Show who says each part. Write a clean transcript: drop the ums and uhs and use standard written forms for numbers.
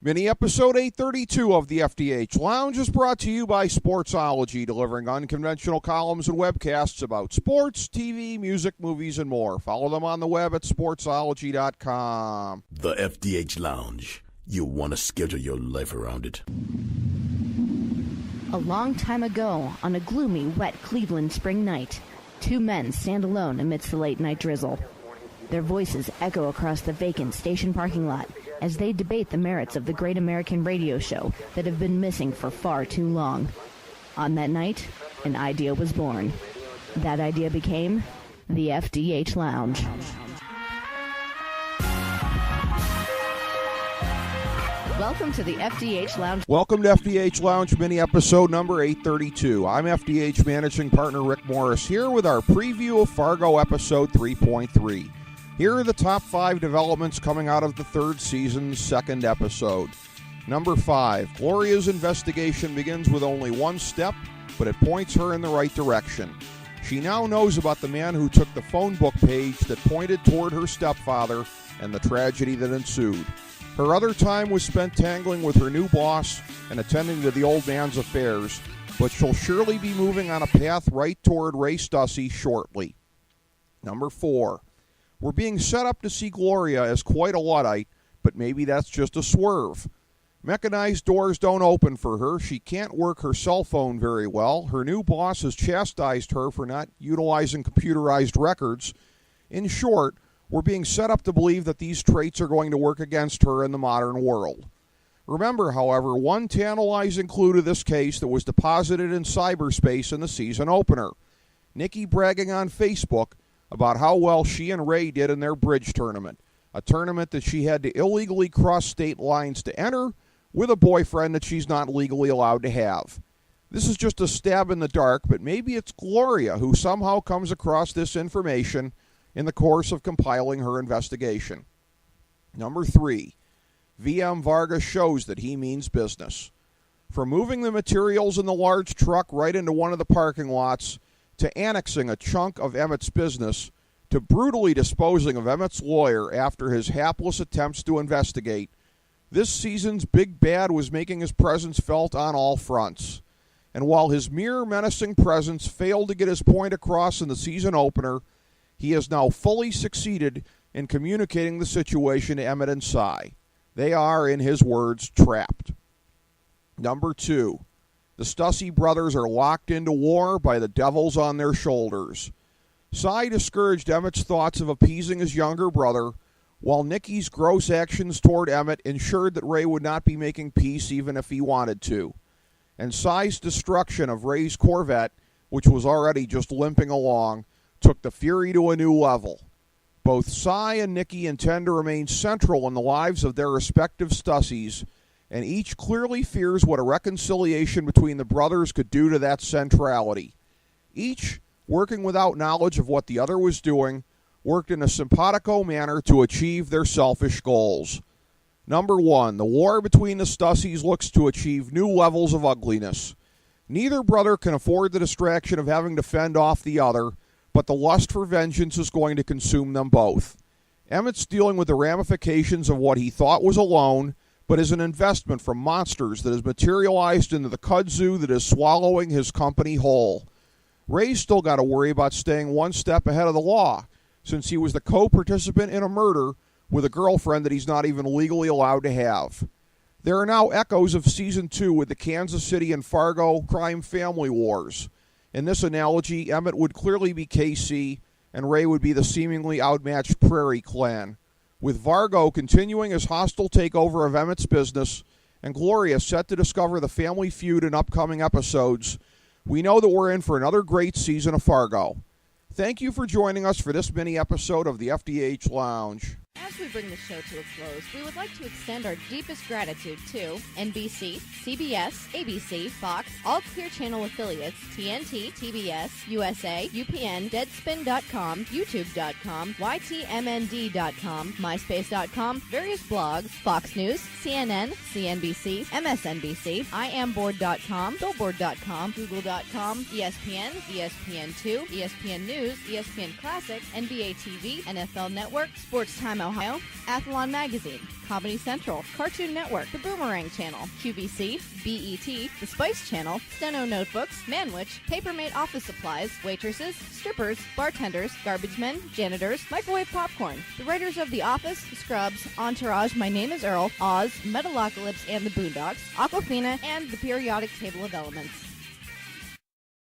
Speaker 1: Mini episode 832 of the FDH Lounge is brought to you by Sportsology, delivering unconventional columns and webcasts about sports, TV, music, movies, and more. Follow them on the web at sportsology.com.
Speaker 2: The FDH Lounge. You want to schedule your life around it.
Speaker 3: A long time ago, on a gloomy, wet Cleveland spring night, two men stand alone amidst the late-night drizzle. Their voices echo across the vacant station parking lot as they debate the merits of the great American radio show that have been missing for far too long. On that night, an idea was born. That idea became the FDH Lounge. Welcome to the FDH Lounge.
Speaker 1: Welcome to FDH Lounge mini episode number 832. I'm FDH managing partner Rick Morris here with our preview of Fargo episode 3.3. Here are the top 5 developments coming out of the third season's second episode. Number 5, Gloria's investigation begins with only one step, but it points her in the right direction. She now knows about the man who took the phone book page that pointed toward her stepfather and the tragedy that ensued. Her other time was spent tangling with her new boss and attending to the old man's affairs, but she'll surely be moving on a path right toward Ray Stussy shortly. Number 4, we're being set up to see Gloria as quite a Luddite, but maybe that's just a swerve. Mechanized doors don't open for her. She can't work her cell phone very well. Her new boss has chastised her for not utilizing computerized records. In short, we're being set up to believe that these traits are going to work against her in the modern world. Remember, however, one tantalizing clue to this case that was deposited in cyberspace in the season opener. Nikki bragging on Facebook about how well she and Ray did in their bridge tournament, a tournament that she had to illegally cross state lines to enter with a boyfriend that she's not legally allowed to have. This is just a stab in the dark, but maybe it's Gloria who somehow comes across this information in the course of compiling her investigation. Number 3, VM Vargas shows that he means business. From moving the materials in the large truck right into one of the parking lots, to annexing a chunk of Emmett's business, to brutally disposing of Emmett's lawyer after his hapless attempts to investigate, this season's big bad was making his presence felt on all fronts. And while his mere menacing presence failed to get his point across in the season opener, he has now fully succeeded in communicating the situation to Emmett and Cy. They are, in his words, trapped. Number 2, the Stussy brothers are locked into war by the devils on their shoulders. Cy discouraged Emmett's thoughts of appeasing his younger brother, while Nikki's gross actions toward Emmett ensured that Ray would not be making peace even if he wanted to. And Cy's destruction of Ray's Corvette, which was already just limping along, took the fury to a new level. Both Cy and Nikki intend to remain central in the lives of their respective Stussys, and each clearly fears what a reconciliation between the brothers could do to that centrality. Each, working without knowledge of what the other was doing, worked in a simpatico manner to achieve their selfish goals. Number 1, the war between the Stussys looks to achieve new levels of ugliness. Neither brother can afford the distraction of having to fend off the other, but the lust for vengeance is going to consume them both. Emmett's dealing with the ramifications of what he thought was a loan, but is an investment from monsters that has materialized into the kudzu that is swallowing his company whole. Ray's still got to worry about staying one step ahead of the law, since he was the co-participant in a murder with a girlfriend that he's not even legally allowed to have. There are now echoes of Season 2 with the Kansas City and Fargo crime family wars. In this analogy, Emmett would clearly be KC, and Ray would be the seemingly outmatched Prairie Clan, with Fargo continuing his hostile takeover of Emmett's business and Gloria set to discover the family feud in upcoming episodes. We know that we're in for another great season of Fargo. Thank you for joining us for this mini episode of the FDH Lounge.
Speaker 3: As we bring the show to a close, we would like to extend our deepest gratitude to NBC, CBS, ABC, Fox, all Clear Channel affiliates, TNT, TBS, USA, UPN, Deadspin.com, YouTube.com, YTMND.com, MySpace.com, various blogs, Fox News, CNN, CNBC, MSNBC, IamBoard.com, Billboard.com, Google.com, ESPN, ESPN2, ESPN News, ESPN Classic, NBA TV, NFL Network, Sports Time Ohio, Athlon Magazine, Comedy Central, Cartoon Network, The Boomerang Channel, QVC, BET, The Spice Channel, Steno Notebooks, Manwich, Papermate Office Supplies, waitresses, strippers, bartenders, garbage men, janitors, microwave popcorn, the writers of The Office, Scrubs, Entourage, My Name is Earl, Oz, Metalocalypse and the Boondocks, Aquafina, and the periodic table of elements.